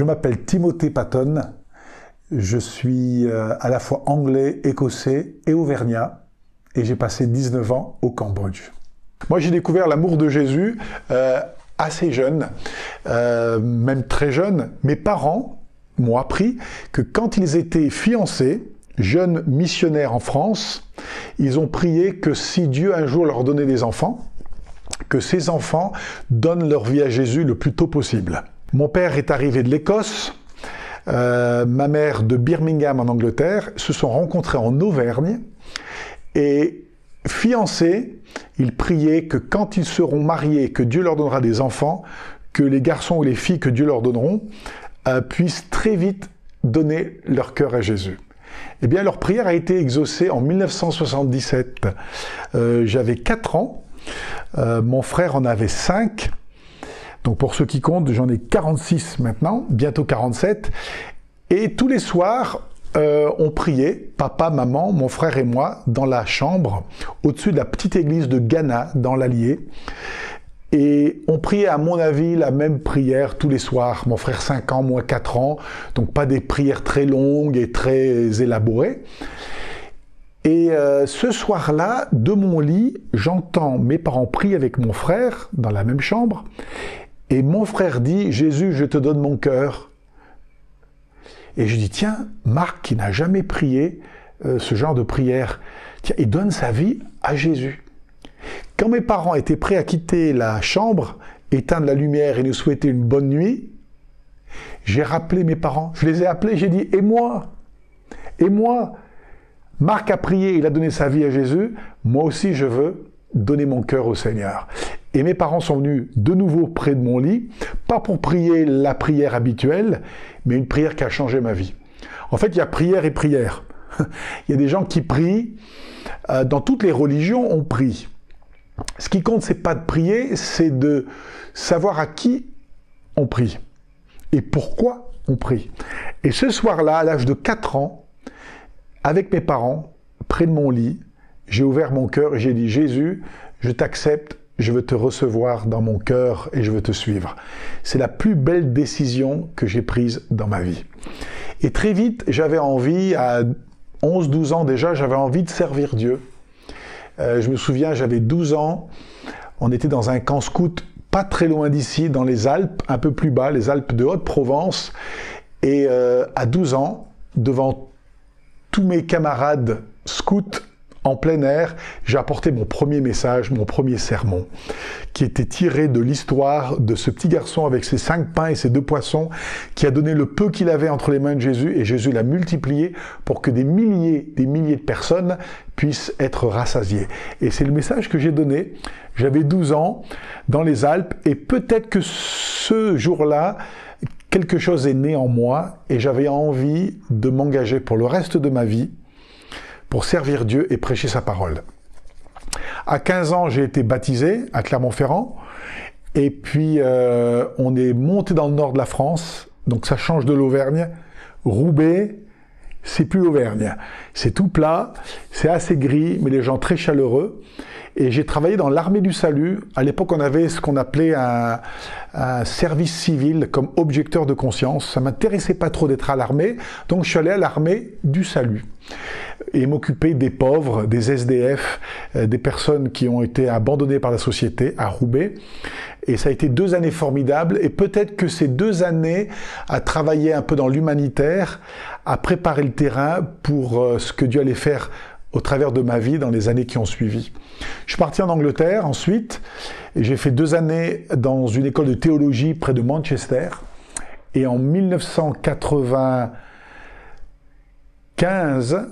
Je m'appelle Timothée Patton, je suis à la fois anglais, écossais et auvergnat, et j'ai passé 19 ans au Cambodge. Moi j'ai découvert l'amour de Jésus assez jeune, même très jeune. Mes parents m'ont appris que quand ils étaient fiancés, jeunes missionnaires en France, ils ont prié que si Dieu un jour leur donnait des enfants, que ces enfants donnent leur vie à Jésus le plus tôt possible. Mon père est arrivé de l'Écosse, ma mère de Birmingham en Angleterre, se sont rencontrés en Auvergne et fiancés, ils priaient que quand ils seront mariés, que Dieu leur donnera des enfants, que les garçons ou les filles que Dieu leur donneront puissent très vite donner leur cœur à Jésus. Eh bien, leur prière a été exaucée en 1977. J'avais 4 ans, mon frère en avait 5. Donc pour ceux qui comptent, j'en ai 46 maintenant, bientôt 47. Et tous les soirs, on priait, papa, maman, mon frère et moi, dans la chambre, au-dessus de la petite église de Ghana, dans l'Allier. Et on priait, à mon avis, la même prière tous les soirs. Mon frère 5 ans, moi 4 ans. Donc pas des prières très longues et très élaborées. Et ce soir-là, de mon lit, j'entends mes parents prier avec mon frère, dans la même chambre. Et mon frère dit, « Jésus, je te donne mon cœur. » Et je dis, tiens, Marc, qui n'a jamais prié ce genre de prière, tiens, il donne sa vie à Jésus. Quand mes parents étaient prêts à quitter la chambre, éteindre la lumière et nous souhaiter une bonne nuit, j'ai rappelé mes parents. Je les ai appelés, j'ai dit, et moi? Et moi? Marc a prié, il a donné sa vie à Jésus. Moi aussi, je veux donner mon cœur au Seigneur. Et mes parents sont venus de nouveau près de mon lit, pas pour prier la prière habituelle, mais une prière qui a changé ma vie. En fait, il y a prière et prière. Il y a des gens qui prient. Dans toutes les religions, on prie. Ce qui compte, c'est pas de prier, c'est de savoir à qui on prie et pourquoi on prie. Et ce soir-là, à l'âge de 4 ans, avec mes parents, près de mon lit, j'ai ouvert mon cœur et j'ai dit, Jésus, je t'accepte, je veux te recevoir dans mon cœur et je veux te suivre. C'est la plus belle décision que j'ai prise dans ma vie. Et très vite, j'avais envie, à 11-12 ans déjà, j'avais envie de servir Dieu. Je me souviens, j'avais 12 ans, on était dans un camp scout pas très loin d'ici, dans les Alpes, un peu plus bas, les Alpes de Haute-Provence. Et à 12 ans, devant tous mes camarades scouts en plein air, j'ai apporté mon premier message, mon premier sermon, qui était tiré de l'histoire de ce petit garçon avec ses 5 pains et ses 2 poissons, qui a donné le peu qu'il avait entre les mains de Jésus, et Jésus l'a multiplié pour que des milliers de personnes puissent être rassasiées. Et c'est le message que j'ai donné. J'avais 12 ans, dans les Alpes, et peut-être que ce jour-là, quelque chose est né en moi, et j'avais envie de m'engager pour le reste de ma vie, pour servir Dieu et prêcher sa parole. À 15 ans, j'ai été baptisé à Clermont-Ferrand, et puis on est monté dans le nord de la France, donc ça change de l'Auvergne. Roubaix, c'est plus l'Auvergne. C'est tout plat, c'est assez gris, mais les gens très chaleureux. Et j'ai travaillé dans l'armée du salut. À l'époque, on avait ce qu'on appelait un service civil comme objecteur de conscience. Ça m'intéressait pas trop d'être à l'armée, donc je suis allé à l'armée du salut et m'occuper des pauvres, des SDF, des personnes qui ont été abandonnées par la société à Roubaix. Et ça a été 2 années formidables, et peut-être que ces 2 années à travailler un peu dans l'humanitaire, à préparer le terrain pour ce que Dieu allait faire au travers de ma vie dans les années qui ont suivi. Je suis parti en Angleterre ensuite, et j'ai fait 2 années dans une école de théologie près de Manchester, et en 1995,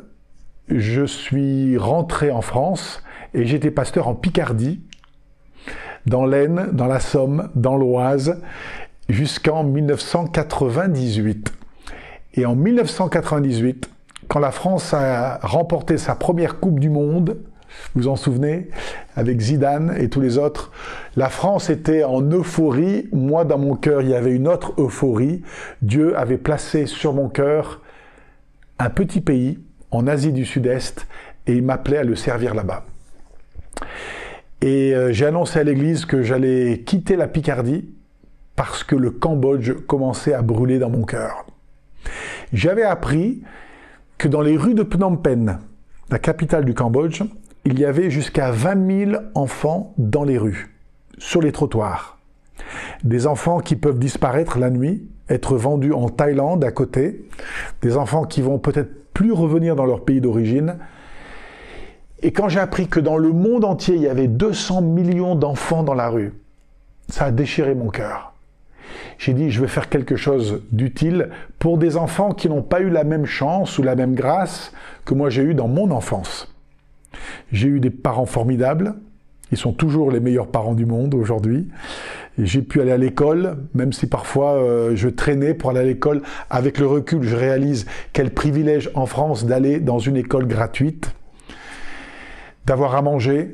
je suis rentré en France, et j'étais pasteur en Picardie, dans l'Aisne, dans la Somme, dans l'Oise, jusqu'en 1998. Et en 1998, quand la France a remporté sa première Coupe du Monde, vous vous en souvenez, avec Zidane et tous les autres, la France était en euphorie. Moi, dans mon cœur, il y avait une autre euphorie. Dieu avait placé sur mon cœur un petit pays en Asie du Sud-Est, et il m'appelait à le servir là-bas. Et j'ai annoncé à l'église que j'allais quitter la Picardie parce que le Cambodge commençait à brûler dans mon cœur. J'avais appris que dans les rues de Phnom Penh, la capitale du Cambodge, il y avait jusqu'à 20 000 enfants dans les rues, sur les trottoirs. Des enfants qui peuvent disparaître la nuit, être vendus en Thaïlande à côté, des enfants qui vont peut-être plus revenir dans leur pays d'origine. Et quand j'ai appris que dans le monde entier, il y avait 200 millions d'enfants dans la rue, ça a déchiré mon cœur. J'ai dit, je vais faire quelque chose d'utile pour des enfants qui n'ont pas eu la même chance ou la même grâce que moi j'ai eu dans mon enfance. J'ai eu des parents formidables, ils sont toujours les meilleurs parents du monde aujourd'hui. J'ai pu aller à l'école, même si parfois je traînais pour aller à l'école. Avec le recul, je réalise quel privilège en France d'aller dans une école gratuite, d'avoir à manger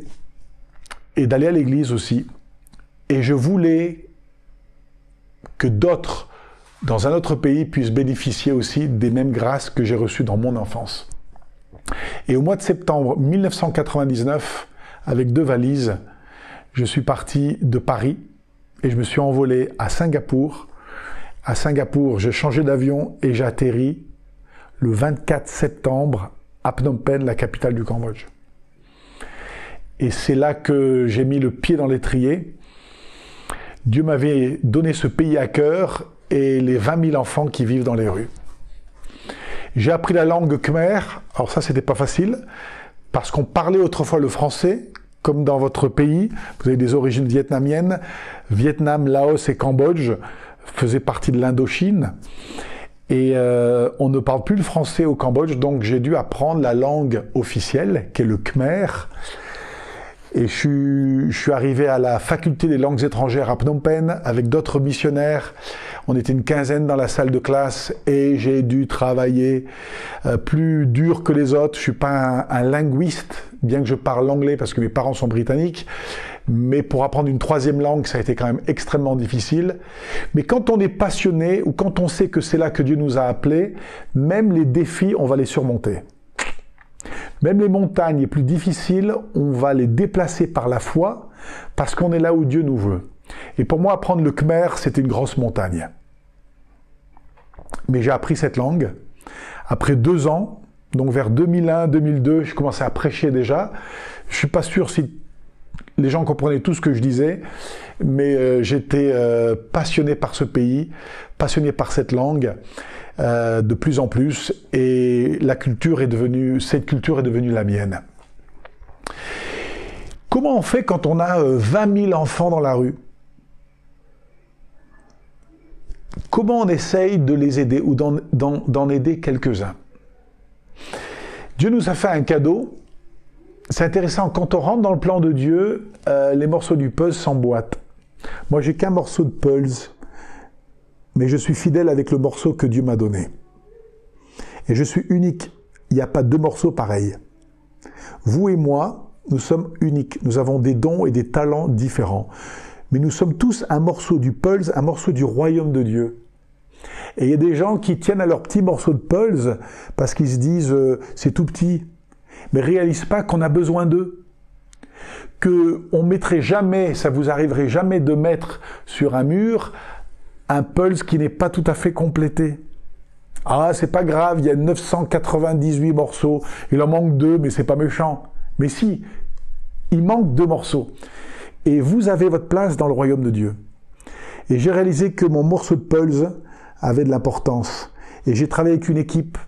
et d'aller à l'église aussi. Et je voulais que d'autres, dans un autre pays, puissent bénéficier aussi des mêmes grâces que j'ai reçues dans mon enfance. Et au mois de septembre 1999, avec 2 valises, je suis parti de Paris et je me suis envolé à Singapour. À Singapour, j'ai changé d'avion et j'ai atterri le 24 septembre à Phnom Penh, la capitale du Cambodge. Et c'est là que j'ai mis le pied dans l'étrier. Dieu m'avait donné ce pays à cœur et les 20 000 enfants qui vivent dans les rues. J'ai appris la langue khmer. Alors ça, c'était pas facile, parce qu'on parlait autrefois le français, comme dans votre pays. Vous avez des origines vietnamiennes. Vietnam, Laos et Cambodge faisaient partie de l'Indochine. Et on ne parle plus le français au Cambodge, donc j'ai dû apprendre la langue officielle, qui est le khmer. Et je suis arrivé à la faculté des langues étrangères à Phnom Penh avec d'autres missionnaires. On était une quinzaine dans la salle de classe et j'ai dû travailler plus dur que les autres. Je suis pas un linguiste, bien que je parle l'anglais parce que mes parents sont britanniques. Mais pour apprendre une 3e langue, ça a été quand même extrêmement difficile. Mais quand on est passionné ou quand on sait que c'est là que Dieu nous a appelés, même les défis, on va les surmonter. Même les montagnes les plus difficiles, on va les déplacer par la foi parce qu'on est là où Dieu nous veut. Et pour moi, apprendre le khmer, c'était une grosse montagne. Mais j'ai appris cette langue. Après 2 ans, donc vers 2001-2002, je commençais à prêcher déjà. Je suis pas sûr si les gens comprenaient tout ce que je disais, mais j'étais passionné par ce pays, passionné par cette langue. De plus en plus, et cette culture est devenue la mienne. Comment on fait quand on a 20 000 enfants dans la rue? Comment on essaye de les aider ou d'en aider quelques-uns? Dieu nous a fait un cadeau. C'est intéressant, quand on rentre dans le plan de Dieu, les morceaux du puzzle s'emboîtent. Moi, j'ai qu'un morceau de puzzle, mais je suis fidèle avec le morceau que Dieu m'a donné. Et je suis unique. Il n'y a pas 2 morceaux pareils. Vous et moi, nous sommes uniques. Nous avons des dons et des talents différents. Mais nous sommes tous un morceau du puzzle, un morceau du royaume de Dieu. Et il y a des gens qui tiennent à leur petit morceau de puzzle parce qu'ils se disent c'est tout petit. Mais ne réalisent pas qu'on a besoin d'eux. Qu'on mettrait jamais, ça vous arriverait jamais de mettre sur un mur un puzzle qui n'est pas tout à fait complété. Ah, c'est pas grave, il y a 998 morceaux, il en manque 2, mais c'est pas méchant. Mais si, il manque 2 morceaux. Et vous avez votre place dans le royaume de Dieu. Et j'ai réalisé que mon morceau de puzzle avait de l'importance. Et j'ai travaillé avec une équipe,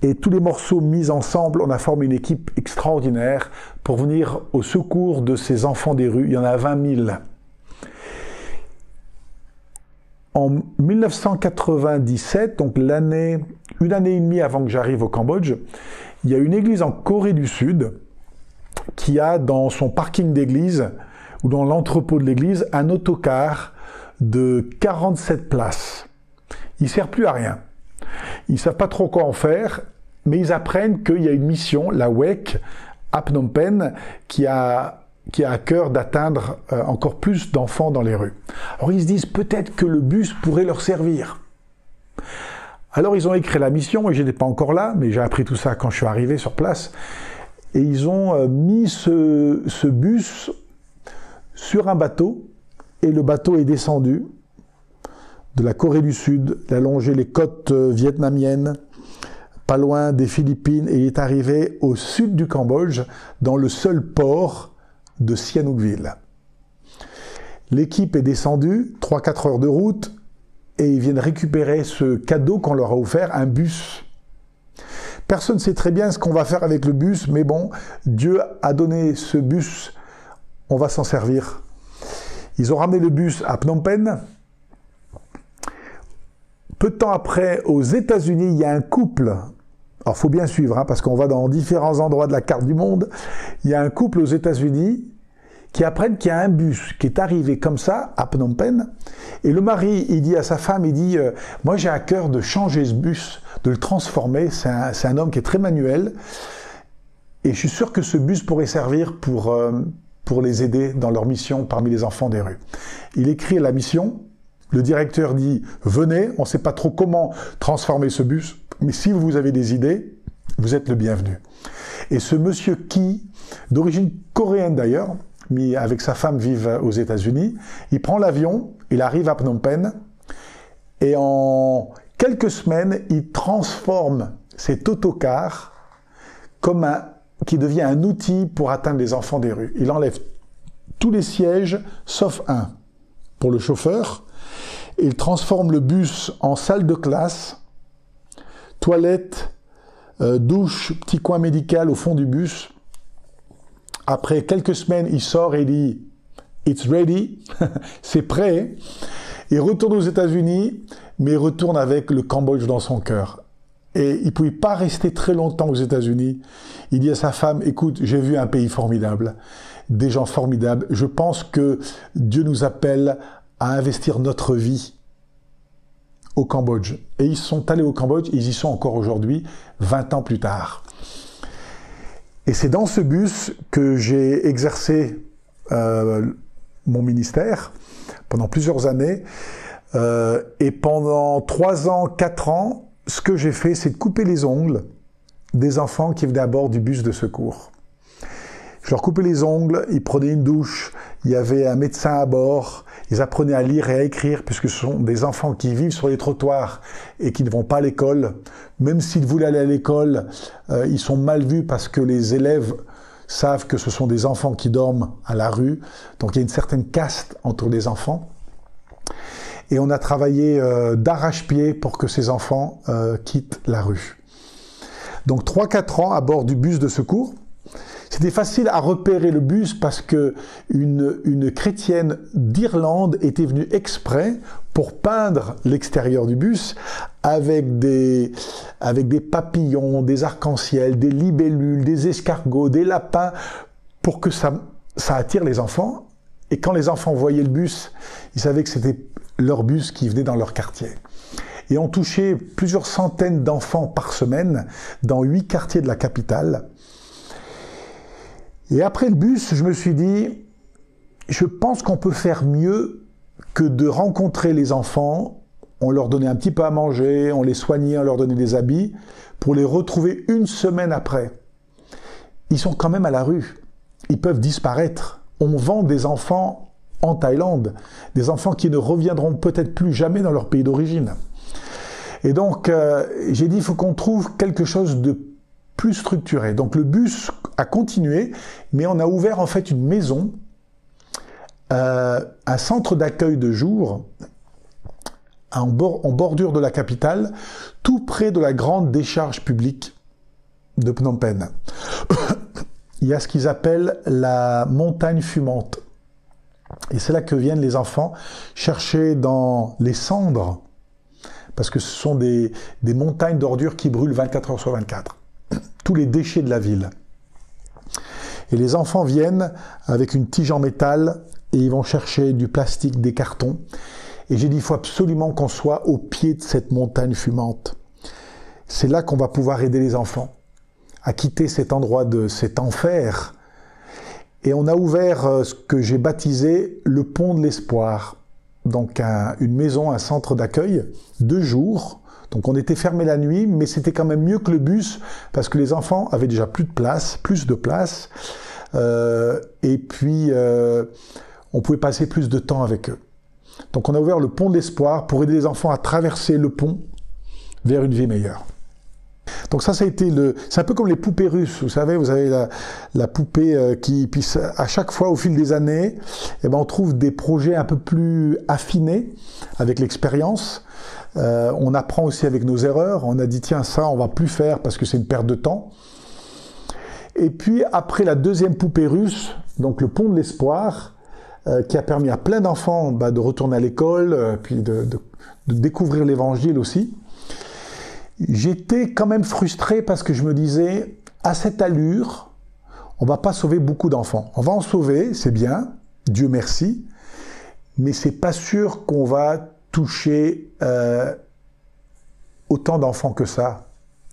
et tous les morceaux mis ensemble, on a formé une équipe extraordinaire pour venir au secours de ces enfants des rues. Il y en a 20 000. En 1997, donc une année et demie avant que j'arrive au Cambodge, il y a une église en Corée du Sud qui a dans son parking d'église ou dans l'entrepôt de l'église un autocar de 47 places. Il ne sert plus à rien. Ils ne savent pas trop quoi en faire, mais ils apprennent qu'il y a une mission, la WEC, à Phnom Penh, qui a à cœur d'atteindre encore plus d'enfants dans les rues. Alors ils se disent peut-être que le bus pourrait leur servir. Alors ils ont écrit la mission, et je n'étais pas encore là, mais j'ai appris tout ça quand je suis arrivé sur place, et ils ont mis ce bus sur un bateau, et le bateau est descendu de la Corée du Sud, il a longé les côtes vietnamiennes, pas loin des Philippines, et il est arrivé au sud du Cambodge, dans le seul port de Sihanoukville. L'équipe est descendue, 3-4 heures de route, et ils viennent récupérer ce cadeau qu'on leur a offert, un bus. Personne ne sait très bien ce qu'on va faire avec le bus, mais bon, Dieu a donné ce bus, on va s'en servir. Ils ont ramené le bus à Phnom Penh. Peu de temps après, aux États-Unis, il y a un couple. Alors, il faut bien suivre, hein, parce qu'on va dans différents endroits de la carte du monde. Il y a un couple aux États-Unis qui apprennent qu'il y a un bus qui est arrivé comme ça à Phnom Penh. Et le mari, il dit à sa femme, il dit « Moi, j'ai à cœur de changer ce bus, de le transformer. C'est un homme qui est très manuel. Et je suis sûr que ce bus pourrait servir pour les aider dans leur mission parmi les enfants des rues. » Il écrit la mission. Le directeur dit « Venez, on ne sait pas trop comment transformer ce bus, mais si vous avez des idées, vous êtes le bienvenu. » Et ce monsieur qui, d'origine coréenne d'ailleurs, mais avec sa femme vive aux États-Unis, il prend l'avion, il arrive à Phnom Penh, et en quelques semaines, il transforme cet autocar qui devient un outil pour atteindre les enfants des rues. Il enlève tous les sièges, sauf un, pour le chauffeur. Il transforme le bus en salle de classe, toilette, douche, petit coin médical au fond du bus. Après quelques semaines, il sort et dit « It's ready », c'est prêt. Il retourne aux États-Unis, mais il retourne avec le Cambodge dans son cœur. Et il ne pouvait pas rester très longtemps aux États-Unis. Il dit à sa femme « Écoute, j'ai vu un pays formidable, des gens formidables. Je pense que Dieu nous appelle à investir notre vie au Cambodge. » Et ils sont allés au Cambodge, ils y sont encore aujourd'hui, 20 ans plus tard. Et c'est dans ce bus que j'ai exercé mon ministère pendant plusieurs années. Et pendant 3 ans, 4 ans, ce que j'ai fait, c'est de couper les ongles des enfants qui venaient à bord du bus de secours. Je leur coupais les ongles, ils prenaient une douche, il y avait un médecin à bord, ils apprenaient à lire et à écrire, puisque ce sont des enfants qui vivent sur les trottoirs et qui ne vont pas à l'école. Même s'ils voulaient aller à l'école, ils sont mal vus parce que les élèves savent que ce sont des enfants qui dorment à la rue. Donc il y a une certaine caste entre les enfants. Et on a travaillé d'arrache-pied pour que ces enfants quittent la rue. Donc 3-4 ans à bord du bus de secours. C'était facile à repérer le bus parce que une chrétienne d'Irlande était venue exprès pour peindre l'extérieur du bus avec des papillons, des arcs-en-ciel, des libellules, des escargots, des lapins, pour que ça attire les enfants. Et quand les enfants voyaient le bus, ils savaient que c'était leur bus qui venait dans leur quartier. Et on touchait plusieurs centaines d'enfants par semaine dans 8 quartiers de la capitale. Et après le bus, je me suis dit, je pense qu'on peut faire mieux que de rencontrer les enfants, on leur donnait un petit peu à manger, on les soignait, on leur donnait des habits, pour les retrouver une semaine après. Ils sont quand même à la rue, ils peuvent disparaître. On vend des enfants en Thaïlande, des enfants qui ne reviendront peut-être plus jamais dans leur pays d'origine. Et donc, j'ai dit, il faut qu'on trouve quelque chose de plus structuré. Donc le bus a continué, mais on a ouvert en fait une maison, un centre d'accueil de jour en bordure de la capitale, tout près de la grande décharge publique de Phnom Penh. Il y a ce qu'ils appellent la montagne fumante. Et c'est là que viennent les enfants chercher dans les cendres, parce que ce sont des montagnes d'ordures qui brûlent 24 heures sur 24. Tous les déchets de la ville. Et les enfants viennent avec une tige en métal et ils vont chercher du plastique, des cartons. Et j'ai dit, il faut absolument qu'on soit au pied de cette montagne fumante. C'est là qu'on va pouvoir aider les enfants à quitter cet endroit de cet enfer. Et on a ouvert ce que j'ai baptisé le pont de l'espoir. Donc une maison, un centre d'accueil, 2 jours. Donc on était fermé la nuit, mais c'était quand même mieux que le bus, parce que les enfants avaient déjà plus de place. Et puis on pouvait passer plus de temps avec eux. Donc on a ouvert le pont de l'espoir pour aider les enfants à traverser le pont vers une vie meilleure. Donc ça a été c'est un peu comme les poupées russes, vous savez, vous avez la poupée puis à chaque fois au fil des années, eh ben on trouve des projets un peu plus affinés avec l'expérience. On apprend aussi avec nos erreurs, on a dit tiens ça on va plus faire parce que c'est une perte de temps. Et puis après la deuxième poupée russe, donc le pont de l'espoir, qui a permis à plein d'enfants de retourner à l'école, puis de découvrir l'évangile aussi. J'étais quand même frustré parce que je me disais, à cette allure, on va pas sauver beaucoup d'enfants. On va en sauver, c'est bien, Dieu merci, mais c'est pas sûr qu'on va toucher autant d'enfants que ça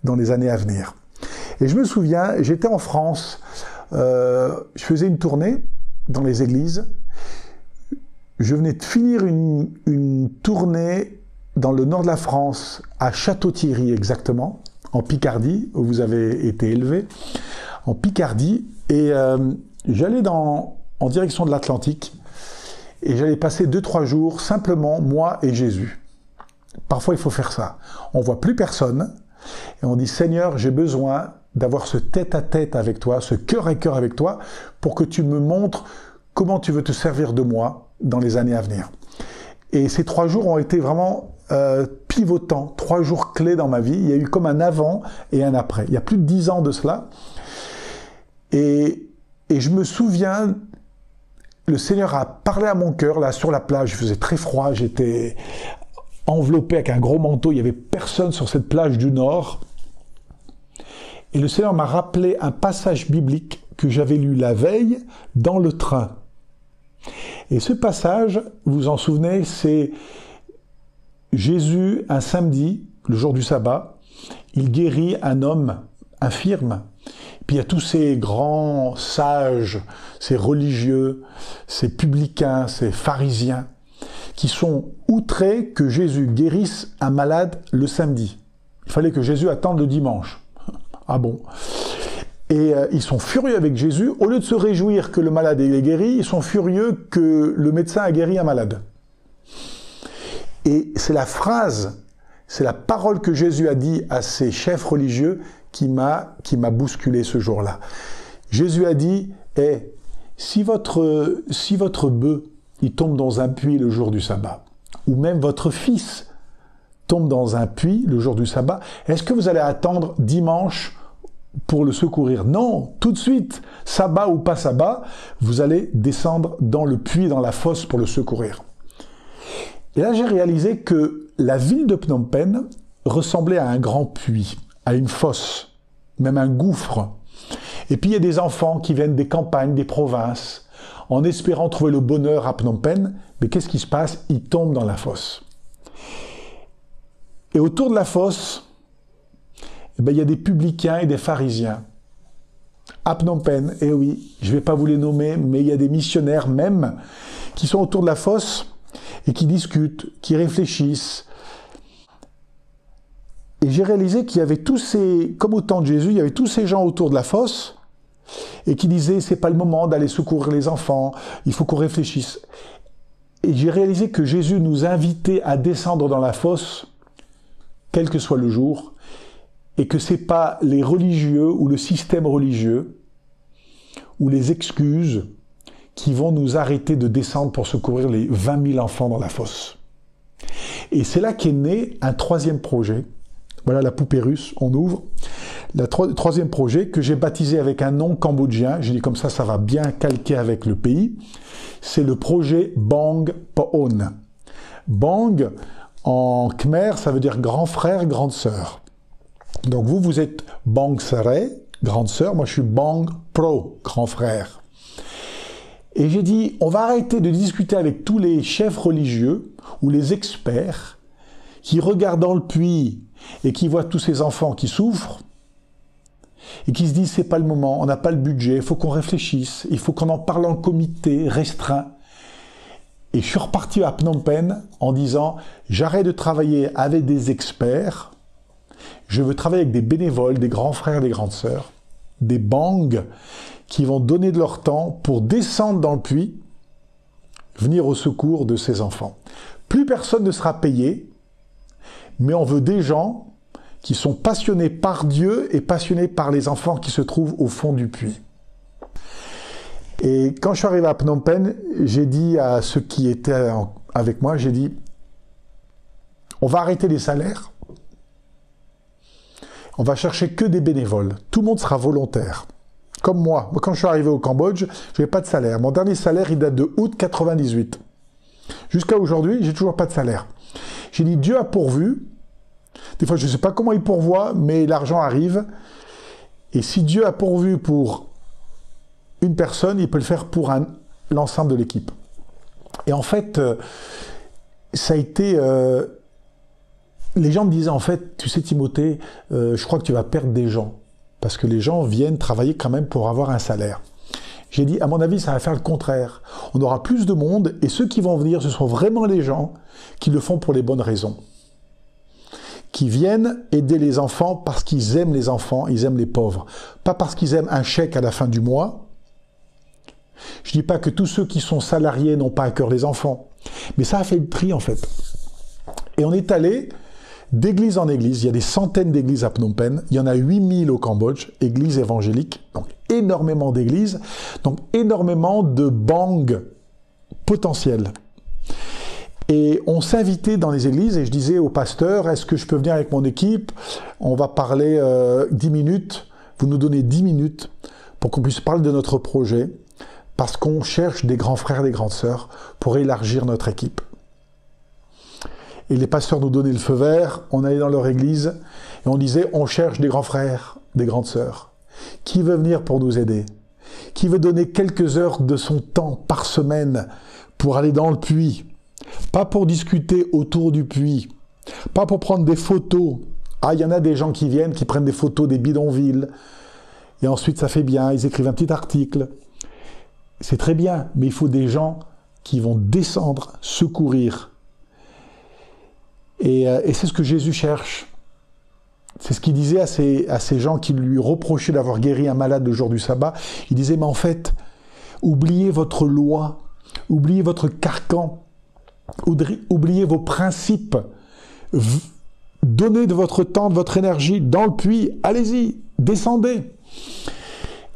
dans les années à venir. Et je me souviens, j'étais en France, je faisais une tournée dans les églises. Je venais de finir une tournée dans le nord de la France, à Château-Thierry exactement, en Picardie, où vous avez été élevé, en Picardie, et j'allais en direction de l'Atlantique, et j'allais passer 2-3 jours, simplement, moi et Jésus. Parfois, il faut faire ça. On voit plus personne, et on dit, Seigneur, j'ai besoin d'avoir ce tête-à-tête avec toi, ce cœur à cœur avec toi, pour que tu me montres comment tu veux te servir de moi dans les années à venir. Et ces 3 jours ont été vraiment pivotants, 3 jours clés dans ma vie. Il y a eu comme un avant et un après. Il y a plus de 10 ans de cela. Et je me souviens, le Seigneur a parlé à mon cœur, là, sur la plage. Il faisait très froid, j'étais enveloppé avec un gros manteau. Il n'y avait personne sur cette plage du Nord. Et le Seigneur m'a rappelé un passage biblique que j'avais lu la veille dans le train. Et ce passage, vous vous en souvenez, c'est Jésus, un samedi, le jour du sabbat, il guérit un homme infirme. Puis il y a tous ces grands sages, ces religieux, ces publicains, ces pharisiens, qui sont outrés que Jésus guérisse un malade le samedi. Il fallait que Jésus attende le dimanche. Ah bon? Et ils sont furieux avec Jésus. Au lieu de se réjouir que le malade est guéri, ils sont furieux que le médecin a guéri un malade. Et c'est la phrase, c'est la parole que Jésus a dit à ces chefs religieux qui m'a bousculé ce jour-là. Jésus a dit, si votre bœuf, il tombe dans un puits le jour du sabbat, ou même votre fils tombe dans un puits le jour du sabbat, est-ce que vous allez attendre dimanche pour le secourir? Non, tout de suite, sabbat ou pas sabbat, vous allez descendre dans le puits, dans la fosse pour le secourir. Et là, j'ai réalisé que la ville de Phnom Penh ressemblait à un grand puits, à une fosse, même un gouffre. Et puis, il y a des enfants qui viennent des campagnes, des provinces, en espérant trouver le bonheur à Phnom Penh, mais qu'est-ce qui se passe? Ils tombent dans la fosse. Et autour de la fosse, il y a des publicains et des pharisiens. À Phnom Penh, eh oui, je ne vais pas vous les nommer, mais il y a des missionnaires même qui sont autour de la fosse et qui discutent, qui réfléchissent. Et j'ai réalisé qu'il y avait tous ces, comme au temps de Jésus, il y avait tous ces gens autour de la fosse et qui disaient, c'est pas le moment d'aller secourir les enfants, il faut qu'on réfléchisse. Et j'ai réalisé que Jésus nous invitait à descendre dans la fosse, quel que soit le jour, et que c'est pas les religieux ou le système religieux ou les excuses qui vont nous arrêter de descendre pour secourir les 20 000 enfants dans la fosse. Et c'est là qu'est né un 3e projet. Voilà la poupée russe, on ouvre. Le 3e projet que j'ai baptisé avec un nom cambodgien. J'ai dit comme ça va bien calquer avec le pays. C'est le projet Bang Poon. Bang, en khmer, ça veut dire grand frère, grande sœur. Donc vous êtes Bang Sare, grande sœur, moi je suis Bang Pro, grand frère. Et j'ai dit, on va arrêter de discuter avec tous les chefs religieux ou les experts qui regardent dans le puits et qui voient tous ces enfants qui souffrent et qui se disent, c'est pas le moment, on n'a pas le budget, il faut qu'on réfléchisse, il faut qu'on en parle en comité restreint. Et je suis reparti à Phnom Penh en disant, j'arrête de travailler avec des experts, je veux travailler avec des bénévoles, des grands frères, des grandes sœurs, des bangs qui vont donner de leur temps pour descendre dans le puits, venir au secours de ces enfants. Plus personne ne sera payé, mais on veut des gens qui sont passionnés par Dieu et passionnés par les enfants qui se trouvent au fond du puits. Et quand je suis arrivé à Phnom Penh, j'ai dit à ceux qui étaient avec moi, j'ai dit, on va arrêter les salaires, on va chercher que des bénévoles, tout le monde sera volontaire. Comme moi, quand je suis arrivé au Cambodge, je n'avais pas de salaire. Mon dernier salaire, il date de août 98. Jusqu'à aujourd'hui, j'ai toujours pas de salaire. J'ai dit, Dieu a pourvu. Des fois, je ne sais pas comment il pourvoit, mais l'argent arrive. Et si Dieu a pourvu pour une personne, il peut le faire pour l'ensemble de l'équipe. Et en fait, ça a été... les gens me disaient, en fait, tu sais Timothée, je crois que tu vas perdre des gens. Parce que les gens viennent travailler quand même pour avoir un salaire. J'ai dit, à mon avis, ça va faire le contraire. On aura plus de monde, et ceux qui vont venir, ce sont vraiment les gens qui le font pour les bonnes raisons. Qui viennent aider les enfants parce qu'ils aiment les enfants, ils aiment les pauvres. Pas parce qu'ils aiment un chèque à la fin du mois. Je dis pas que tous ceux qui sont salariés n'ont pas à cœur les enfants. Mais ça a fait le tri, en fait. Et on est allé d'église en église. Il y a des centaines d'églises à Phnom Penh. Il y en a 8000 au Cambodge, églises évangéliques. Donc, énormément d'églises. Donc, énormément de bangs potentiels. Et on s'invitait dans les églises et je disais au pasteur, est-ce que je peux venir avec mon équipe? On va parler 10 minutes. Vous nous donnez 10 minutes pour qu'on puisse parler de notre projet parce qu'on cherche des grands frères et des grandes sœurs pour élargir notre équipe. Et les pasteurs nous donnaient le feu vert, on allait dans leur église et on disait, on cherche des grands frères, des grandes sœurs. Qui veut venir pour nous aider? Qui veut donner quelques heures de son temps par semaine pour aller dans le puits? Pas pour discuter autour du puits, pas pour prendre des photos. Ah, il y en a des gens qui viennent, qui prennent des photos des bidonvilles, et ensuite ça fait bien, ils écrivent un petit article. C'est très bien, mais il faut des gens qui vont descendre, secourir. Et c'est ce que Jésus cherche. C'est ce qu'il disait à ces gens qui lui reprochaient d'avoir guéri un malade le jour du sabbat. Il disait, mais en fait, oubliez votre loi, oubliez votre carcan, oubliez vos principes, donnez de votre temps, de votre énergie dans le puits, allez-y, descendez.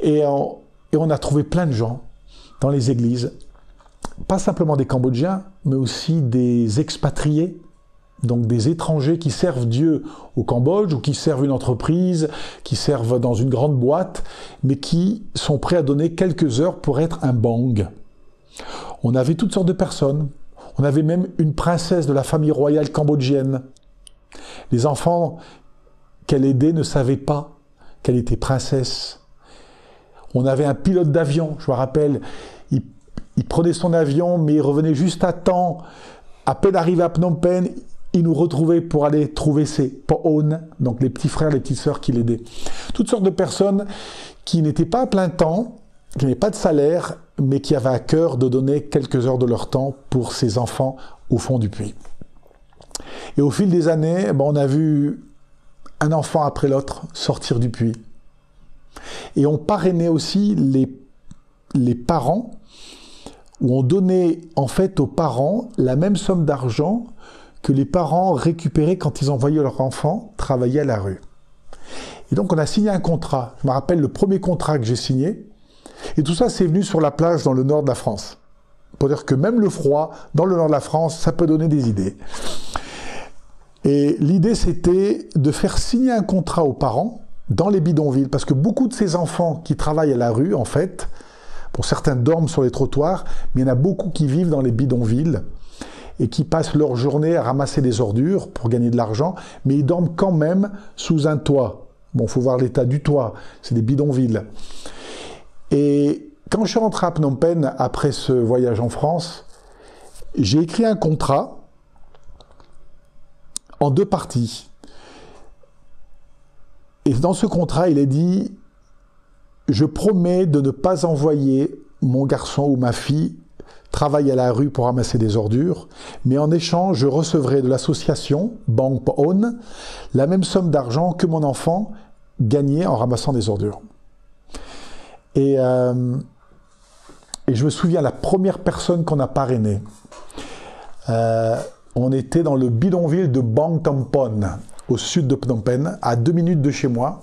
Et on a trouvé plein de gens dans les églises, pas simplement des Cambodgiens, mais aussi des expatriés, donc des étrangers qui servent Dieu au Cambodge ou qui servent une entreprise, qui servent dans une grande boîte, mais qui sont prêts à donner quelques heures pour être un bang. On avait toutes sortes de personnes. On avait même une princesse de la famille royale cambodgienne. Les enfants qu'elle aidait ne savaient pas qu'elle était princesse. On avait un pilote d'avion, je me rappelle, il prenait son avion, mais il revenait juste à temps. À peine arrivé à Phnom Penh, il nous retrouvait pour aller trouver ses po'on, donc les petits frères, les petites sœurs qui l'aidaient. Toutes sortes de personnes qui n'étaient pas à plein temps, qui n'avaient pas de salaire, mais qui avaient à cœur de donner quelques heures de leur temps pour ces enfants au fond du puits. Et au fil des années, on a vu un enfant après l'autre sortir du puits. Et on parrainait aussi les parents, où on donnait en fait aux parents la même somme d'argent que les parents récupéraient quand ils envoyaient leurs enfants travailler à la rue. Et donc on a signé un contrat. Je me rappelle le premier contrat que j'ai signé. Et tout ça, c'est venu sur la plage dans le nord de la France. Pour dire que même le froid, dans le nord de la France, ça peut donner des idées. Et l'idée, c'était de faire signer un contrat aux parents dans les bidonvilles. Parce que beaucoup de ces enfants qui travaillent à la rue, en fait, pour certains dorment sur les trottoirs, mais il y en a beaucoup qui vivent dans les bidonvilles et qui passent leur journée à ramasser des ordures pour gagner de l'argent, mais ils dorment quand même sous un toit. Bon, il faut voir l'état du toit, c'est des bidonvilles. Et quand je suis rentré à Phnom Penh, après ce voyage en France, j'ai écrit un contrat en 2 parties. Et dans ce contrat, il est dit « Je promets de ne pas envoyer mon garçon ou ma fille travailler à la rue pour ramasser des ordures, mais en échange, je recevrai de l'association Bang Po'on la même somme d'argent que mon enfant gagnait en ramassant des ordures. » Et Et je me souviens, la première personne qu'on a parrainée, on était dans le bidonville de Bang Tampon, au sud de Phnom Penh, à 2 minutes de chez moi.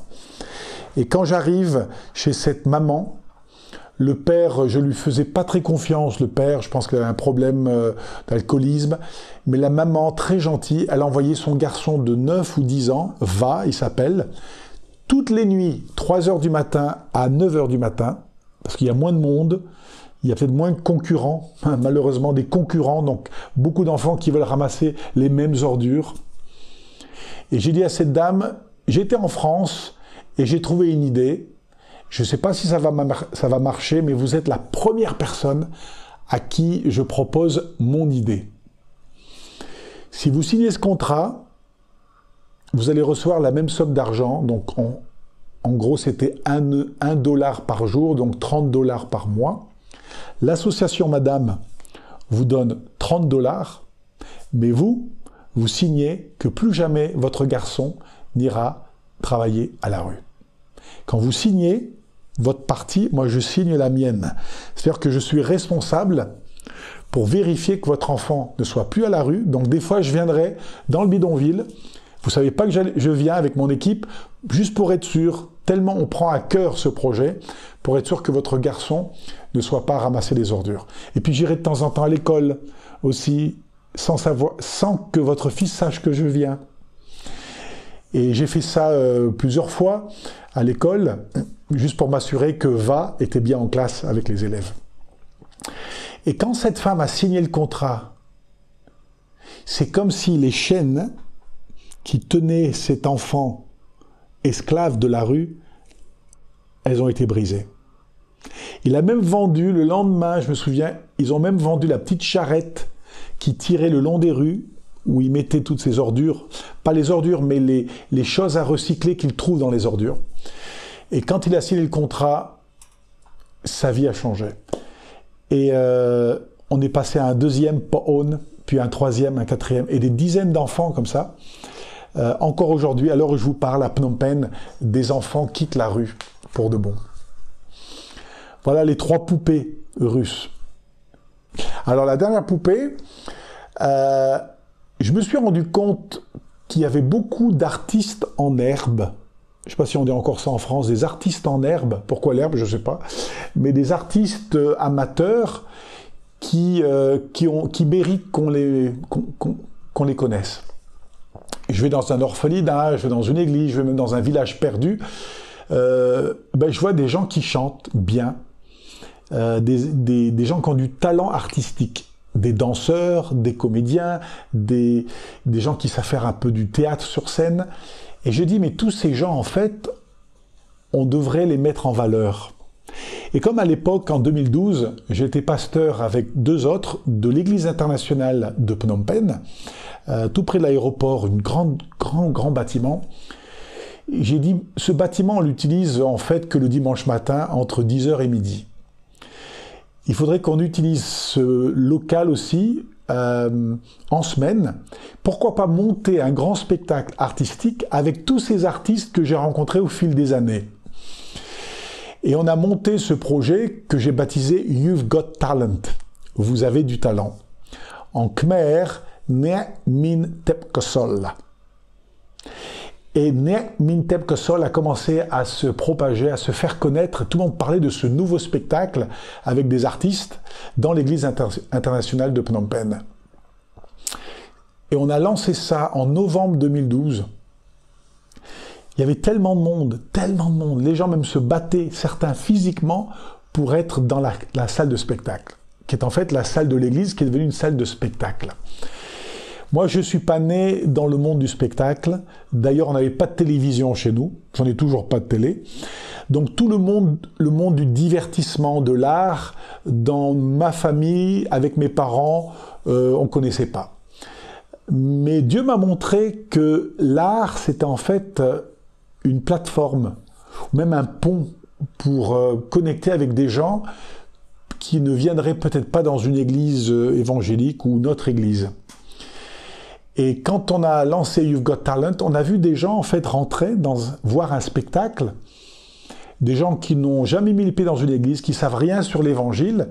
Et quand j'arrive chez cette maman, le père, je lui faisais pas très confiance, le père, je pense qu'il avait un problème d'alcoolisme, mais la maman, très gentille, elle a envoyé son garçon de 9 ou 10 ans, Va, il s'appelle, toutes les nuits, 3 heures du matin à 9 heures du matin, parce qu'il y a moins de monde, il y a peut-être moins de concurrents, malheureusement des concurrents, donc beaucoup d'enfants qui veulent ramasser les mêmes ordures. Et j'ai dit à cette dame, j'étais en France et j'ai trouvé une idée, je ne sais pas si ça va marcher, mais vous êtes la première personne à qui je propose mon idée. Si vous signez ce contrat, vous allez recevoir la même somme d'argent, donc en gros c'était 1 $ par jour, donc 30 $ par mois. L'association Madame vous donne 30 $, mais vous signez que plus jamais votre garçon n'ira travailler à la rue. Quand vous signez votre partie, moi je signe la mienne. C'est-à-dire que je suis responsable pour vérifier que votre enfant ne soit plus à la rue. Donc des fois je viendrai dans le bidonville, vous savez pas que je viens avec mon équipe, juste pour être sûr, tellement on prend à cœur ce projet, pour être sûr que votre garçon ne soit pas ramassé des ordures. Et puis j'irai de temps en temps à l'école aussi, sans que votre fils sache que je viens. Et j'ai fait ça plusieurs fois à l'école, juste pour m'assurer que Va était bien en classe avec les élèves. Et quand cette femme a signé le contrat, c'est comme si les chaînes qui tenaient cet enfant esclave de la rue, elles ont été brisées. Il a même vendu, le lendemain, je me souviens, ils ont même vendu la petite charrette qui tirait le long des rues, où il mettait toutes ses ordures, pas les ordures, mais les choses à recycler qu'il trouve dans les ordures. Et quand il a signé le contrat, sa vie a changé. Et on est passé à un 2e Po'on, puis un 3e, un 4e, et des dizaines d'enfants comme ça. Encore aujourd'hui, à l'heure où je vous parle, à Phnom Penh, des enfants quittent la rue pour de bon. Voilà les 3 poupées russes. Alors la dernière poupée, je me suis rendu compte qu'il y avait beaucoup d'artistes en herbe. Je ne sais pas si on dit encore ça en France, des artistes en herbe. Pourquoi l'herbe, je ne sais pas. Mais des artistes amateurs qui méritent qu'on les connaisse. Je vais dans un orphelinat, je vais dans une église, je vais même dans un village perdu. Je vois des gens qui chantent bien, des gens qui ont du talent artistique. Des danseurs, des comédiens, des gens qui savent faire un peu du théâtre sur scène. Et je dis, mais tous ces gens, en fait, on devrait les mettre en valeur. Et comme à l'époque, en 2012, j'étais pasteur avec 2 autres de l'église internationale de Phnom Penh, tout près de l'aéroport, un grand bâtiment. J'ai dit, ce bâtiment, on l'utilise en fait que le dimanche matin, entre 10h et midi. Il faudrait qu'on utilise ce local aussi en semaine. Pourquoi pas monter un grand spectacle artistique avec tous ces artistes que j'ai rencontrés au fil des années. Et on a monté ce projet que j'ai baptisé You've Got Talent. Vous avez du talent. En khmer, Ne Min Tep Kosol. Et Ne Min Tep Kosol a commencé à se propager, à se faire connaître. Tout le monde parlait de ce nouveau spectacle avec des artistes dans l'église internationale de Phnom Penh. Et on a lancé ça en novembre 2012. Il y avait tellement de monde. Les gens même se battaient, certains physiquement, pour être dans la salle de spectacle, qui est en fait la salle de l'église, qui est devenue une salle de spectacle. Moi, je ne suis pas né dans le monde du spectacle. D'ailleurs, on n'avait pas de télévision chez nous. J'en ai toujours pas de télé. Donc, tout le monde du divertissement, de l'art, dans ma famille, avec mes parents, on ne connaissait pas. Mais Dieu m'a montré que l'art, c'était en fait une plateforme, ou même un pont pour connecter avec des gens qui ne viendraient peut-être pas dans une église évangélique ou notre église. Et quand on a lancé You've Got Talent, on a vu des gens en fait rentrer voir un spectacle des gens qui n'ont jamais mis le pied dans une église, qui savent rien sur l'évangile,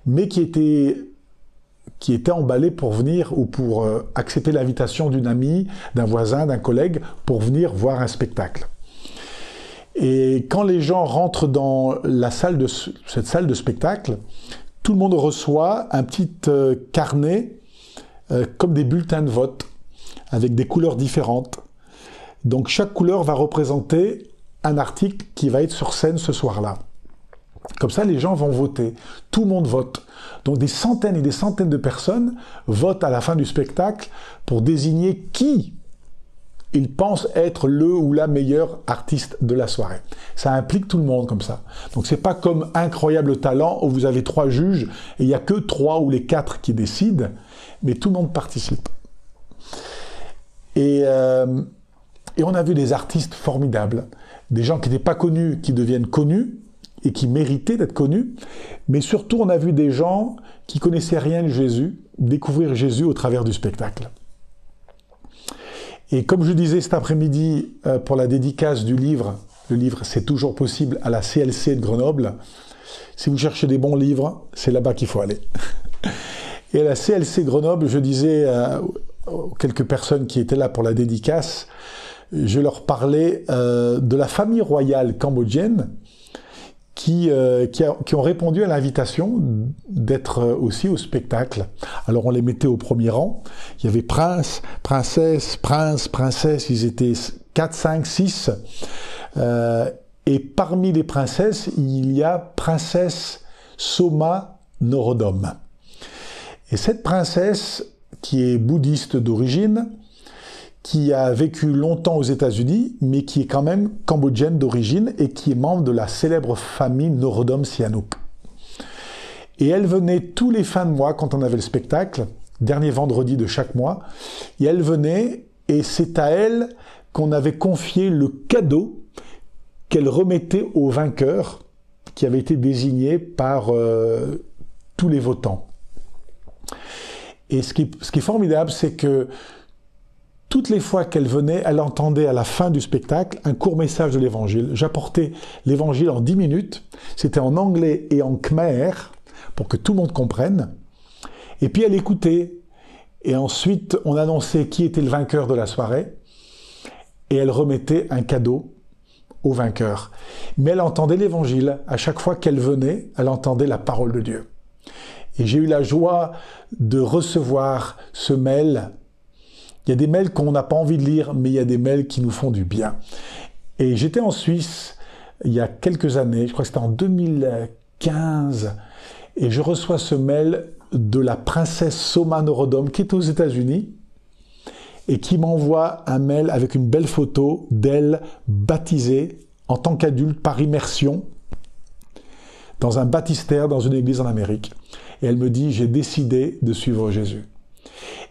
mais qui étaient emballés pour venir ou pour accepter l'invitation d'une amie, d'un voisin, d'un collègue, pour venir voir un spectacle. Et quand les gens rentrent dans cette salle de spectacle, tout le monde reçoit un petit carnet comme des bulletins de vote, avec des couleurs différentes. Donc chaque couleur va représenter un article qui va être sur scène ce soir-là. Comme ça, les gens vont voter. Tout le monde vote. Donc des centaines et des centaines de personnes votent à la fin du spectacle pour désigner qui ils pensent être le ou la meilleure artiste de la soirée. Ça implique tout le monde comme ça. Donc c'est pas comme Incroyable Talent où vous avez 3 juges et il n'y a que 3 ou les 4 qui décident, mais tout le monde participe. Et on a vu des artistes formidables, des gens qui n'étaient pas connus, qui deviennent connus, et qui méritaient d'être connus, mais surtout on a vu des gens qui connaissaient rien de Jésus, découvrir Jésus au travers du spectacle. Et comme je disais cet après-midi pour la dédicace du livre, le livre C'est toujours possible à la CLC de Grenoble, si vous cherchez des bons livres, c'est là-bas qu'il faut aller. Et à la CLC Grenoble, je disais aux quelques personnes qui étaient là pour la dédicace, je leur parlais de la famille royale cambodgienne qui ont répondu à l'invitation d'être aussi au spectacle. Alors on les mettait au premier rang. Il y avait prince, princesse, prince, princesse. Ils étaient 4, 5, 6. Et parmi les princesses, il y a princesse Soma Norodom. Et cette princesse, qui est bouddhiste d'origine, qui a vécu longtemps aux États-Unis, mais qui est quand même cambodgienne d'origine et qui est membre de la célèbre famille Norodom Sihanouk. Et elle venait tous les fins de mois, quand on avait le spectacle, dernier vendredi de chaque mois, et elle venait, et c'est à elle qu'on avait confié le cadeau qu'elle remettait aux vainqueurs qui avaient été désignés par tous les votants. Et ce qui est formidable, c'est que toutes les fois qu'elle venait, elle entendait à la fin du spectacle un court message de l'Évangile. J'apportais l'Évangile en 10 minutes. C'était en anglais et en khmer pour que tout le monde comprenne. Et puis elle écoutait. Et ensuite, on annonçait qui était le vainqueur de la soirée. Et elle remettait un cadeau au vainqueur. Mais elle entendait l'Évangile. À chaque fois qu'elle venait, elle entendait la parole de Dieu. Et j'ai eu la joie de recevoir ce mail. Il y a des mails qu'on n'a pas envie de lire, mais il y a des mails qui nous font du bien. Et j'étais en Suisse il y a quelques années, je crois que c'était en 2015, et je reçois ce mail de la princesse Soma Norodom qui est aux États-Unis et qui m'envoie un mail avec une belle photo d'elle baptisée en tant qu'adulte par immersion dans un baptistère dans une église en Amérique. Et elle me dit « J'ai décidé de suivre Jésus ».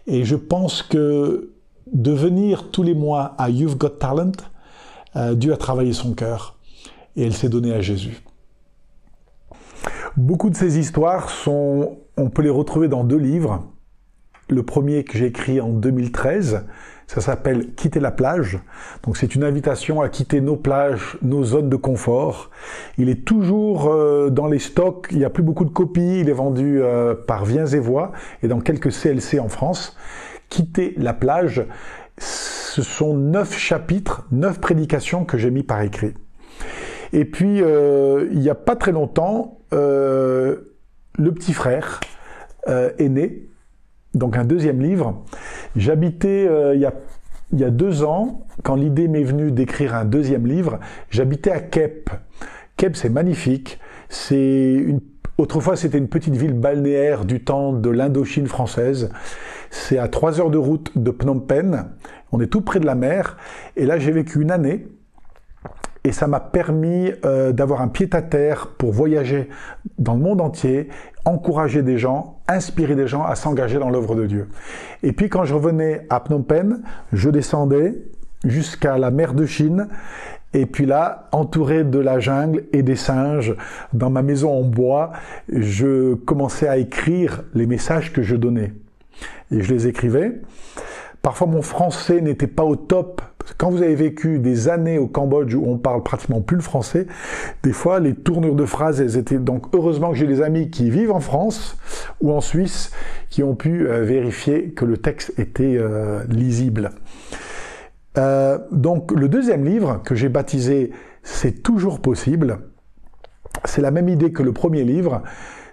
Et je pense que de venir tous les mois à You've Got Talent, Dieu a travaillé son cœur et elle s'est donnée à Jésus. Beaucoup de ces histoires on peut les retrouver dans 2 livres. Le premier que j'ai écrit en 2013, ça s'appelle « Quitter la plage ». Donc c'est une invitation à quitter nos plages, nos zones de confort. Il est toujours dans les stocks, il n'y a plus beaucoup de copies, il est vendu par Viens et Voix et dans quelques CLC en France. « Quitter la plage », ce sont 9 chapitres, 9 prédications que j'ai mis par écrit. Et puis, il n'y a pas très longtemps, le petit frère est né. Donc un 2e livre. J'habitais il y a 2 ans, quand l'idée m'est venue d'écrire un 2e livre, j'habitais à Kep. Kep, c'est magnifique. Autrefois, c'était une petite ville balnéaire du temps de l'Indochine française. C'est à 3 heures de route de Phnom Penh. On est tout près de la mer. Et là, j'ai vécu une année. Et ça m'a permis d'avoir un pied-à-terre pour voyager dans le monde entier, encourager des gens, inspirer des gens à s'engager dans l'œuvre de Dieu. Et puis quand je revenais à Phnom Penh, je descendais jusqu'à la mer de Chine, et puis là, entouré de la jungle et des singes, dans ma maison en bois, je commençais à écrire les messages que je donnais. Et je les écrivais. Parfois mon français n'était pas au top Quand vous avez vécu des années au Cambodge où on parle pratiquement plus le français, des fois les tournures de phrases, elles étaient... Donc heureusement que j'ai des amis qui vivent en France ou en Suisse qui ont pu vérifier que le texte était lisible. Donc le deuxième livre que j'ai baptisé « C'est toujours possible », c'est la même idée que le premier livre.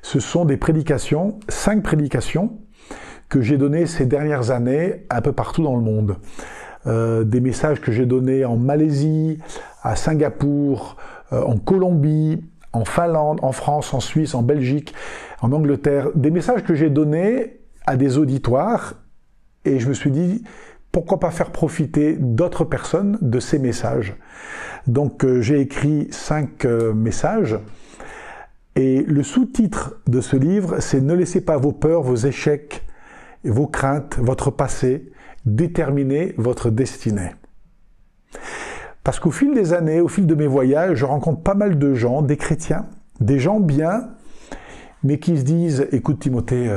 Ce sont des prédications, 5 prédications que j'ai données ces dernières années un peu partout dans le monde. Des messages que j'ai donnés en Malaisie, à Singapour, en Colombie, en Finlande, en France, en Suisse, en Belgique, en Angleterre. Des messages que j'ai donnés à des auditoires et je me suis dit, pourquoi pas faire profiter d'autres personnes de ces messages. Donc j'ai écrit 5 messages et le sous-titre de ce livre, c'est « Ne laissez pas vos peurs, vos échecs, vos craintes, votre passé déterminer votre destinée ». Parce qu'au fil des années, au fil de mes voyages, je rencontre pas mal de gens, des chrétiens, des gens bien, mais qui se disent « Écoute Timothée,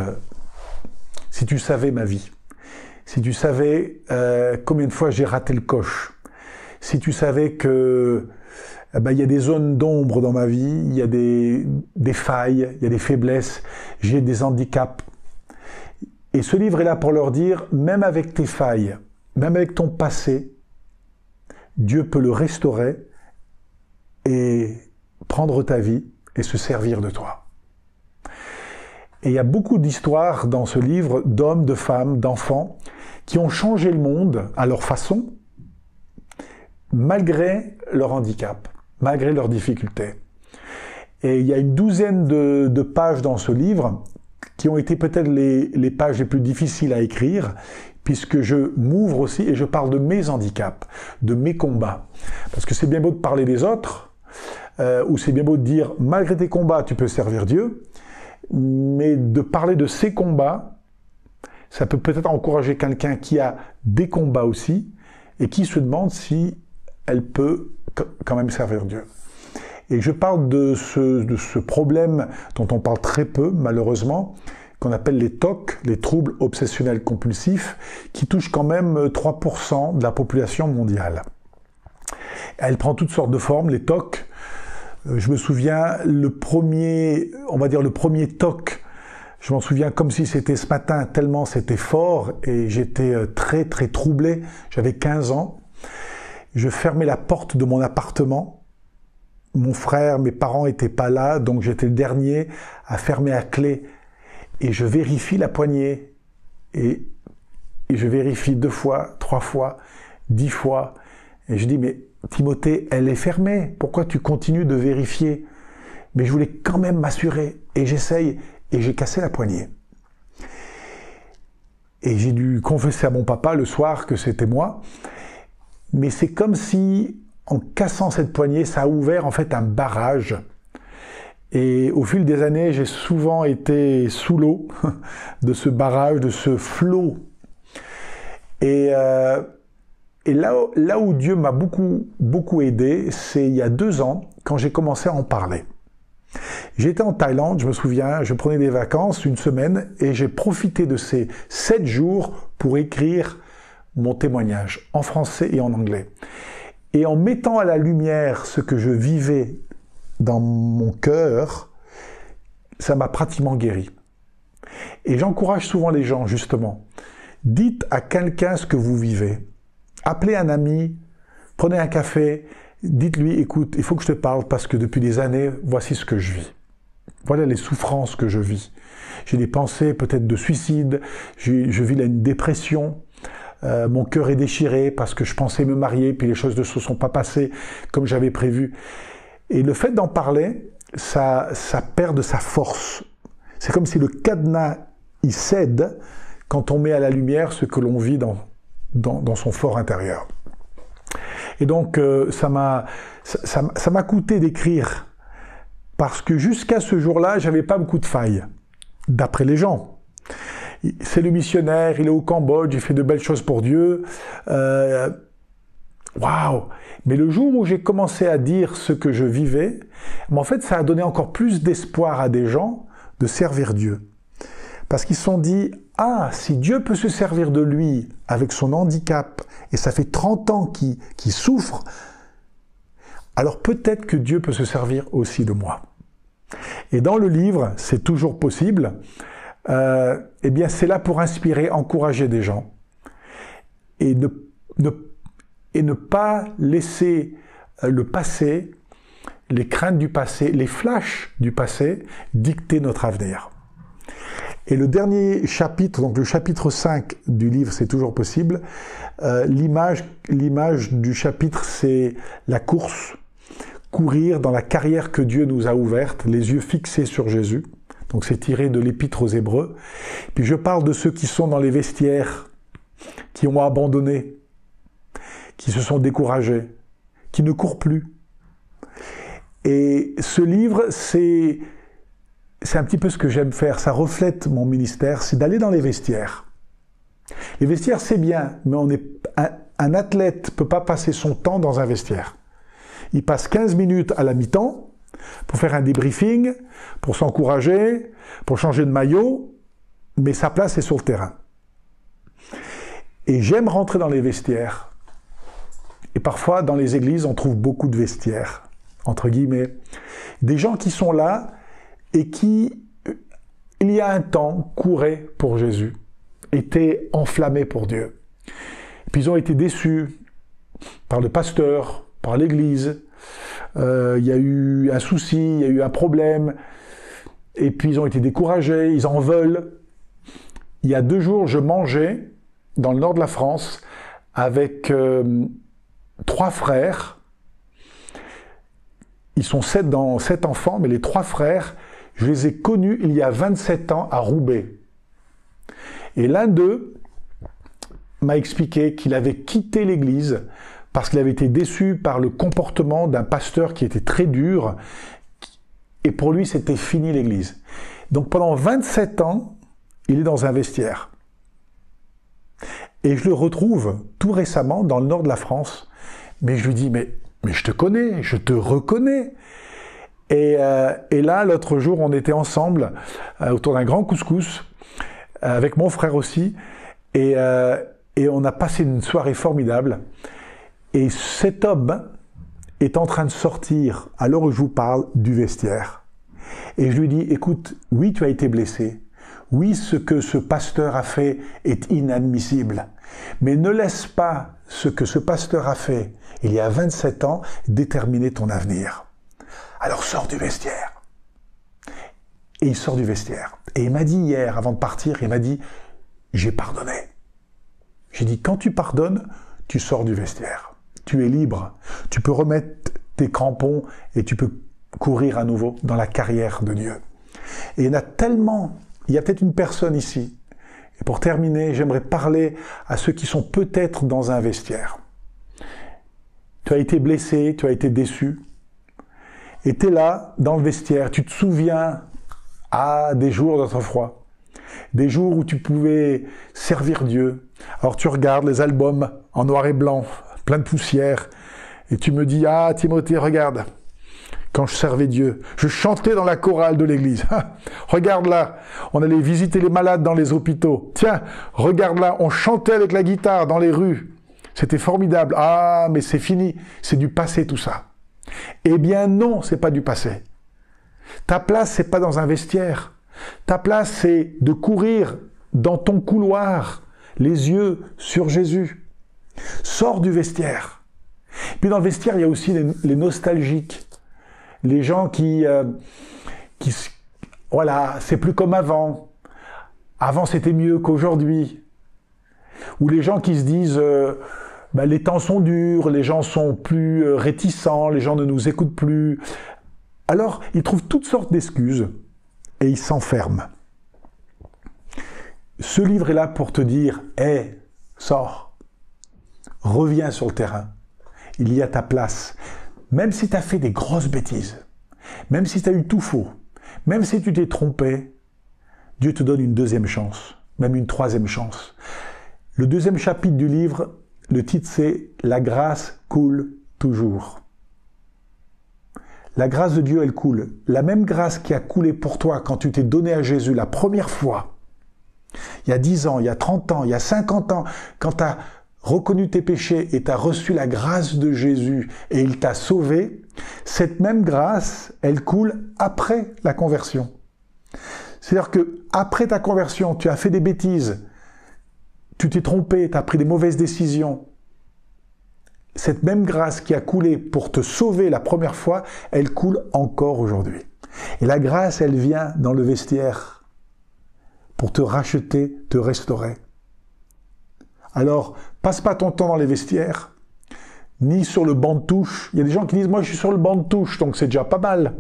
si tu savais ma vie, si tu savais combien de fois j'ai raté le coche, si tu savais que il y a des zones d'ombre dans ma vie, il y a des failles, il y a des faiblesses, j'ai des handicaps. » Et ce livre est là pour leur dire, même avec tes failles, même avec ton passé, Dieu peut le restaurer et prendre ta vie et se servir de toi. Et il y a beaucoup d'histoires dans ce livre d'hommes, de femmes, d'enfants qui ont changé le monde à leur façon, malgré leur handicap, malgré leurs difficultés. Et il y a une douzaine de pages dans ce livre qui ont été peut-être les pages les plus difficiles à écrire, puisque je m'ouvre aussi et je parle de mes handicaps, de mes combats. Parce que c'est bien beau de parler des autres, ou c'est bien beau de dire, malgré tes combats, tu peux servir Dieu, mais de parler de ces combats, ça peut peut-être encourager quelqu'un qui a des combats aussi, et qui se demande si elle peut quand même servir Dieu. Et je parle de ce problème dont on parle très peu, malheureusement, qu'on appelle les TOC, les troubles obsessionnels compulsifs, qui touchent quand même 3% de la population mondiale. Elle prend toutes sortes de formes, les TOC. Je me souviens, le premier TOC, je m'en souviens comme si c'était ce matin, tellement c'était fort, et j'étais très très troublé, j'avais 15 ans. Je fermais la porte de mon appartement. Mon frère, mes parents étaient pas là, donc j'étais le dernier à fermer à clé. Et je vérifie la poignée. Et je vérifie 2 fois, 3 fois, 10 fois. Et je dis, mais Timothée, elle est fermée. Pourquoi tu continues de vérifier? Mais je voulais quand même m'assurer. Et j'essaye. Et j'ai cassé la poignée. Et j'ai dû confesser à mon papa le soir que c'était moi. Mais c'est comme si, en cassant cette poignée, ça a ouvert en fait un barrage. Et au fil des années, j'ai souvent été sous l'eau de ce barrage, de ce flot. Et là où Dieu m'a beaucoup aidé, c'est il y a 2 ans, quand j'ai commencé à en parler. J'étais en Thaïlande, je me souviens, je prenais des vacances, 1 semaine, et j'ai profité de ces 7 jours pour écrire mon témoignage, en français et en anglais. Et en mettant à la lumière ce que je vivais dans mon cœur, ça m'a pratiquement guéri. Et j'encourage souvent les gens, justement. Dites à quelqu'un ce que vous vivez. Appelez un ami, prenez un café, dites-lui, écoute, il faut que je te parle parce que depuis des années, voici ce que je vis. Voilà les souffrances que je vis. J'ai des pensées peut-être de suicide, je vis là une dépression. Mon cœur est déchiré parce que je pensais me marier, puis les choses ne se sont pas passées comme j'avais prévu. Et le fait d'en parler, ça perd de sa force. C'est comme si le cadenas, il cède quand on met à la lumière ce que l'on vit dans son fort intérieur. Et donc, ça m'a coûté d'écrire, parce que jusqu'à ce jour-là, j'avais pas beaucoup de failles, d'après les gens. C'est le missionnaire, il est au Cambodge, il fait de belles choses pour Dieu. Waouh! Mais le jour où j'ai commencé à dire ce que je vivais, en fait, ça a donné encore plus d'espoir à des gens de servir Dieu. Parce qu'ils se sont dit, ah, si Dieu peut se servir de lui avec son handicap, et ça fait 30 ans qu'il souffre, alors peut-être que Dieu peut se servir aussi de moi. Et dans le livre, c'est toujours possible, eh bien c'est là pour inspirer, encourager des gens, et ne pas laisser le passé, les craintes du passé, les flashs du passé, dicter notre avenir. Et le dernier chapitre, donc le chapitre 5 du livre, c'est toujours possible, l'image du chapitre, c'est la course, courir dans la carrière que Dieu nous a ouverte, les yeux fixés sur Jésus. Donc c'est tiré de l'Épître aux Hébreux. Puis je parle de ceux qui sont dans les vestiaires, qui ont abandonné, qui se sont découragés, qui ne courent plus. Et ce livre, c'est un petit peu ce que j'aime faire, ça reflète mon ministère, c'est d'aller dans les vestiaires. Les vestiaires, c'est bien, mais un athlète ne peut pas passer son temps dans un vestiaire. Il passe 15 minutes à la mi-temps pour faire un débriefing, pour s'encourager, pour changer de maillot, mais sa place est sur le terrain. Et j'aime rentrer dans les vestiaires. Et parfois, dans les églises, on trouve beaucoup de vestiaires, entre guillemets. Des gens qui sont là et qui, il y a un temps, couraient pour Jésus, étaient enflammés pour Dieu. Puis ils ont été déçus par le pasteur, par l'église. Il y a eu un souci, il y a eu un problème. Et puis ils ont été découragés, ils en veulent. Il y a 2 jours, je mangeais dans le nord de la France avec 3 frères. Ils sont 7 enfants, mais les 3 frères, je les ai connus il y a 27 ans à Roubaix. Et l'un d'eux m'a expliqué qu'il avait quitté l'église parce qu'il avait été déçu par le comportement d'un pasteur qui était très dur, et pour lui, c'était fini l'église. Donc pendant 27 ans, il est dans un vestiaire. Et je le retrouve tout récemment dans le nord de la France, mais je lui dis, mais je te connais, je te reconnais. Et là, l'autre jour, on était ensemble autour d'un grand couscous, avec mon frère aussi, et on a passé une soirée formidable. Et cet homme est en train de sortir, à l'heure où je vous parle, du vestiaire. Et je lui dis, écoute, oui, tu as été blessé. Oui, ce que ce pasteur a fait est inadmissible. Mais ne laisse pas ce que ce pasteur a fait il y a 27 ans déterminer ton avenir. Alors sors du vestiaire. Et il sort du vestiaire. Et il m'a dit hier, avant de partir, il m'a dit, j'ai pardonné. J'ai dit, quand tu pardonnes, tu sors du vestiaire. Tu es libre. Tu peux remettre tes crampons et tu peux courir à nouveau dans la carrière de Dieu. Et il y en a tellement, il y a peut-être une personne ici. Et pour terminer, j'aimerais parler à ceux qui sont peut-être dans un vestiaire. Tu as été blessé, tu as été déçu. Et tu es là, dans le vestiaire, tu te souviens des jours d'autrefois. Des jours où tu pouvais servir Dieu. Alors tu regardes les albums en noir et blanc, plein de poussière, et tu me dis, ah Timothée, regarde, quand je servais Dieu, je chantais dans la chorale de l'église. Regarde là, on allait visiter les malades dans les hôpitaux. Tiens, regarde là, on chantait avec la guitare dans les rues. C'était formidable. Ah, mais c'est fini, c'est du passé tout ça. Eh bien non, c'est pas du passé. Ta place, c'est pas dans un vestiaire. Ta place, c'est de courir dans ton couloir, les yeux sur Jésus. Sors du vestiaire. Puis dans le vestiaire, il y a aussi les nostalgiques. Les gens qui voilà, c'est plus comme avant. Avant, c'était mieux qu'aujourd'hui. Ou les gens qui se disent, les temps sont durs, les gens sont plus réticents, les gens ne nous écoutent plus. Alors, ils trouvent toutes sortes d'excuses et ils s'enferment. Ce livre est là pour te dire, sors, reviens sur le terrain. Il y a ta place. Même si tu as fait des grosses bêtises, même si tu as eu tout faux, même si tu t'es trompé, Dieu te donne une 2e chance, même une 3e chance. Le 2e chapitre du livre, le titre c'est « La grâce coule toujours ». La grâce de Dieu, elle coule. La même grâce qui a coulé pour toi quand tu t'es donné à Jésus la première fois, Il y a 10 ans, il y a 30 ans, il y a 50 ans, quand tu as reconnu tes péchés et tu as reçu la grâce de Jésus et il t'a sauvé, cette même grâce, elle coule après la conversion. C'est-à-dire que après ta conversion, tu as fait des bêtises, tu t'es trompé, tu as pris des mauvaises décisions. Cette même grâce qui a coulé pour te sauver la première fois, elle coule encore aujourd'hui. Et la grâce, elle vient dans le vestiaire pour te racheter, te restaurer. Alors, passe pas ton temps dans les vestiaires, ni sur le banc de touche. Il y a des gens qui disent, moi je suis sur le banc de touche, donc c'est déjà pas mal.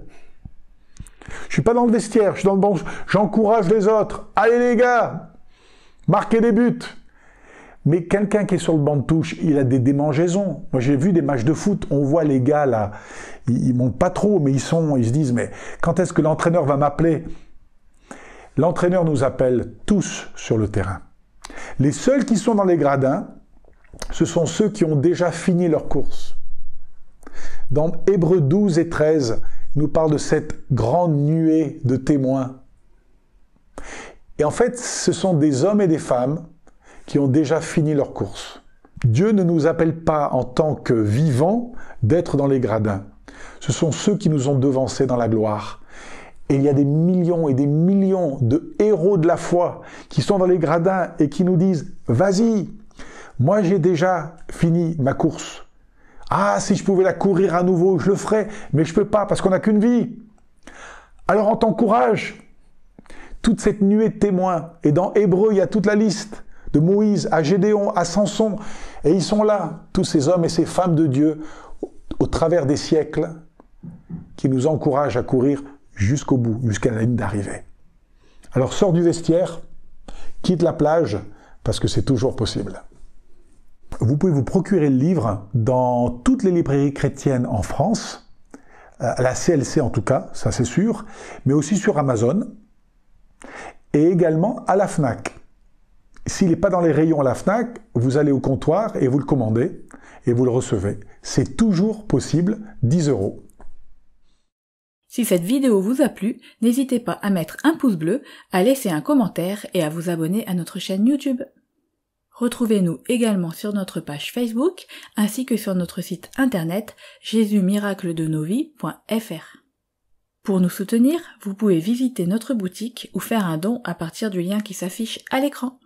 Je suis pas dans le vestiaire, je suis dans le banc, j'encourage les autres. Allez les gars, marquez des buts. Mais quelqu'un qui est sur le banc de touche, il a des démangeaisons. Moi, j'ai vu des matchs de foot, on voit les gars là, ils montent pas trop, mais ils se disent, mais quand est-ce que l'entraîneur va m'appeler? L'entraîneur nous appelle tous sur le terrain. Les seuls qui sont dans les gradins, ce sont ceux qui ont déjà fini leur course. Dans Hébreux 12 et 13, il nous parle de cette grande nuée de témoins. Et en fait, ce sont des hommes et des femmes qui ont déjà fini leur course. Dieu ne nous appelle pas en tant que vivants d'être dans les gradins. Ce sont ceux qui nous ont devancés dans la gloire. Et il y a des millions et des millions de héros de la foi qui sont dans les gradins et qui nous disent « Vas-y, moi j'ai déjà fini ma course. Ah, si je pouvais la courir à nouveau, je le ferais, mais je peux pas parce qu'on n'a qu'une vie. » Alors on t'encourage. Toute cette nuée de témoins. Et dans Hébreux, il y a toute la liste. De Moïse à Gédéon, à Samson. Et ils sont là, tous ces hommes et ces femmes de Dieu, au travers des siècles, qui nous encouragent à courir jusqu'au bout, jusqu'à la ligne d'arrivée. Alors sors du vestiaire, quitte la plage, parce que c'est toujours possible. Vous pouvez vous procurer le livre dans toutes les librairies chrétiennes en France, à la CLC en tout cas, ça c'est sûr, mais aussi sur Amazon, et également à la FNAC. S'il n'est pas dans les rayons à la FNAC, vous allez au comptoir et vous le commandez et vous le recevez. C'est toujours possible, 10 €. Si cette vidéo vous a plu, n'hésitez pas à mettre un pouce bleu, à laisser un commentaire et à vous abonner à notre chaîne YouTube. Retrouvez-nous également sur notre page Facebook ainsi que sur notre site internet jesusmiracledesnosvies.fr. Pour nous soutenir, vous pouvez visiter notre boutique ou faire un don à partir du lien qui s'affiche à l'écran.